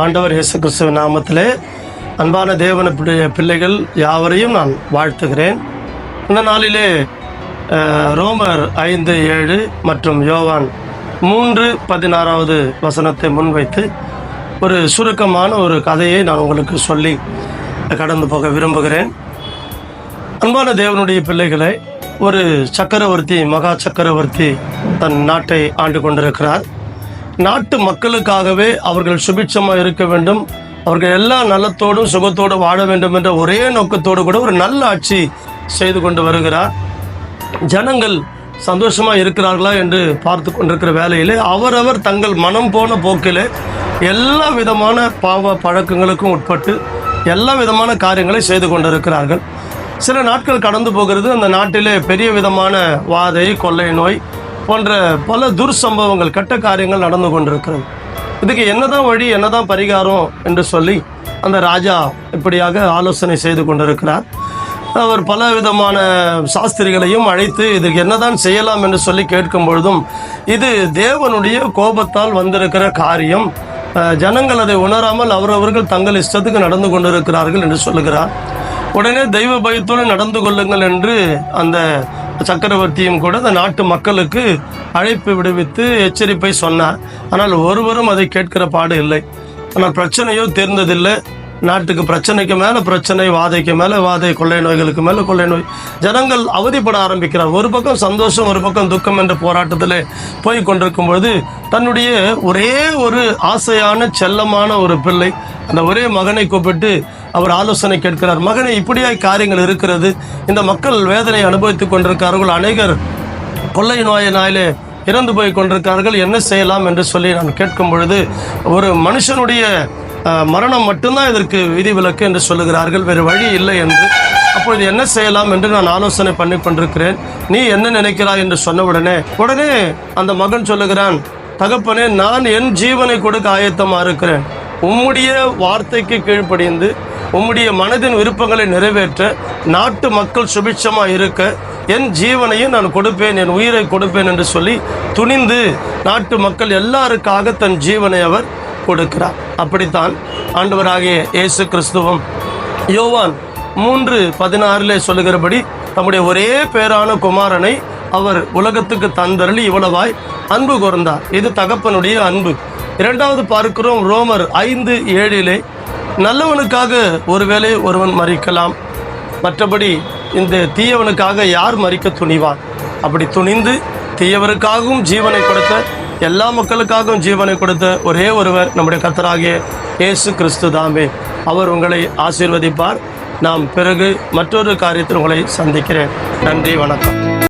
ஆண்டவர் இயேசு கிறிஸ்துவ நாமத்திலே அன்பான தேவனுடைய பிள்ளைகள் யாவரையும் நான் வாழ்த்துகிறேன். இந்த நாளிலே ரோமர் 5:7 மற்றும் யோவான் 3:16 வசனத்தை முன்வைத்து ஒரு சுருக்கமான ஒரு கதையை நான் உங்களுக்கு சொல்லி கடந்து போக விரும்புகிறேன். அன்பான தேவனுடைய பிள்ளைகளை, ஒரு சக்கரவர்த்தி, மகா சக்கரவர்த்தி தன் நாட்டை ஆண்டு கொண்டிருக்கிறார். நாட்டு மக்களுக்காகவே அவர்கள் சுபிட்சமாக இருக்க வேண்டும், அவர்கள் எல்லா நலத்தோடும் சுகத்தோடு வாழ வேண்டும் என்ற ஒரே நோக்கத்தோடு கூட ஒரு நல்ல ஆட்சி செய்து கொண்டு வருகிறார். ஜனங்கள் சந்தோஷமாக இருக்கிறார்களா என்று பார்த்து கொண்டிருக்கிற வேளையிலே அவரவர் தங்கள் மனம் போன போக்கிலே எல்லா விதமான பாவ பழக்கங்களுக்கும் உட்பட்டு எல்லா விதமான காரியங்களை செய்து கொண்டிருக்கிறார்கள். சில நாட்கள் கடந்து போகிறது. அந்த நாட்டிலே பெரிய விதமான வாதை, கொள்ளை நோய் போன்ற பல துர்சம்பவங்கள், கெட்ட காரியங்கள் நடந்து கொண்டிருக்கிறது. இதுக்கு என்னதான் வழி, என்னதான் பரிகாரம் என்று சொல்லி அந்த ராஜா இப்படியாக ஆலோசனை செய்து கொண்டிருக்கிறார். அவர் பல விதமான சாஸ்திரிகளையும் அழைத்து இதுக்கு என்னதான் செய்யலாம் என்று சொல்லி கேட்கும் பொழுதும், இது தேவனுடைய கோபத்தால் வந்திருக்கிற காரியம், ஜனங்கள் அதை உணராமல் அவரவர்கள் தங்கள் இஷ்டத்துக்கு நடந்து கொண்டிருக்கிறார்கள் என்று சொல்லுகிறார். உடனே தெய்வ பயத்தோடு நடந்து கொள்ளுங்கள் என்று அந்த சக்கரவர்த்தியும் கூட அந்த நாட்டு மக்களுக்கு அழைப்பு விடுவித்து எச்சரிப்பை சொன்னார். ஆனால் ஒருவரும் அதை கேட்கிற பாடு இல்லை. ஆனால் பிரச்சனையோ தீர்ந்ததில்லை. நாட்டுக்கு பிரச்சனைக்கு மேலே பிரச்சனை, வாதைக்கு மேலே வாதை, கொள்ளை நோய்களுக்கு மேலே கொள்ளை நோய். ஜனங்கள் அவதிப்பட ஆரம்பிக்கிறார். ஒரு பக்கம் சந்தோஷம், ஒரு பக்கம் துக்கம் என்ற போராட்டத்தில் போய் கொண்டிருக்கும் பொழுது தன்னுடைய ஒரே ஒரு ஆசையான செல்லமான ஒரு பிள்ளை, அந்த ஒரே மகனை கூப்பிட்டு அவர் ஆலோசனை கேட்கிறார். மகனே, இப்படியாய் காரியங்கள் இருக்கிறது, இந்த மக்கள் வேதனை அனுபவித்துக் கொண்டிருக்கிறார்கள், அநேகர் கொள்ளை நோயினாலே இறந்து போய் கொண்டிருக்கிறார்கள், என்ன செய்யலாம் என்று சொல்லி நான் கேட்கும் பொழுது, ஒரு மனுஷனுடைய மரணம் மட்டும்தான் இதற்கு விதிவிலக்கு என்று சொல்லுகிறார்கள், வேறு வழி இல்லை என்று. அப்பொழுது என்ன செய்யலாம் என்று நான் ஆலோசனை பண்ணி கொண்டிருக்கிறேன், நீ என்ன நினைக்கிறாய் என்று சொன்ன உடனே அந்த மகன் சொல்லுகிறான், தகப்பனே, நான் என் ஜீவனை கொடுக்க ஆயத்தமாக இருக்கிறேன். உம்முடைய வார்த்தைக்கு கீழ்ப்படிந்து உம்முடைய மனதின் விருப்பங்களை நிறைவேற்ற, நாட்டு மக்கள் சுபிட்சமாக இருக்க என் ஜீவனையும் நான் கொடுப்பேன், என் உயிரை கொடுப்பேன் என்று சொல்லி துணிந்து நாட்டு மக்கள் எல்லாருக்காக தன் ஜீவனை அவர் கொடுக்கிறார். அப்படித்தான் ஆண்டவராகிய இயேசு கிறிஸ்துவும் யோவான் 3:16 சொல்லுகிறபடி தம்முடைய ஒரே பேரான குமாரனை அவர் உலகத்துக்கு தந்தருளி இவ்வளவாய் அன்பு கூர்ந்தார். இது தகப்பனுடைய அன்பு. இரண்டாவது பார்க்கிறோம் ரோமர் 5:7, நல்லவனுக்காக ஒருவேளை ஒருவன் மரிக்கலாம், மற்றபடி இந்த தீயவனுக்காக யார் மரிக்க துணிவான்? அப்படி துணிந்து தீயவருக்காகவும் ஜீவனை கொடுத்த, எல்லா மக்களுக்காகவும் ஜீவனை கொடுத்த ஒரே ஒருவர் நம்முடைய கர்த்தராகிய இயேசு கிறிஸ்து தாமே. அவர் உங்களை ஆசீர்வதிப்பார். நாம் பிறகு மற்றொரு காரியத்தில் உங்களை சந்திக்கிறேன். நன்றி, வணக்கம்.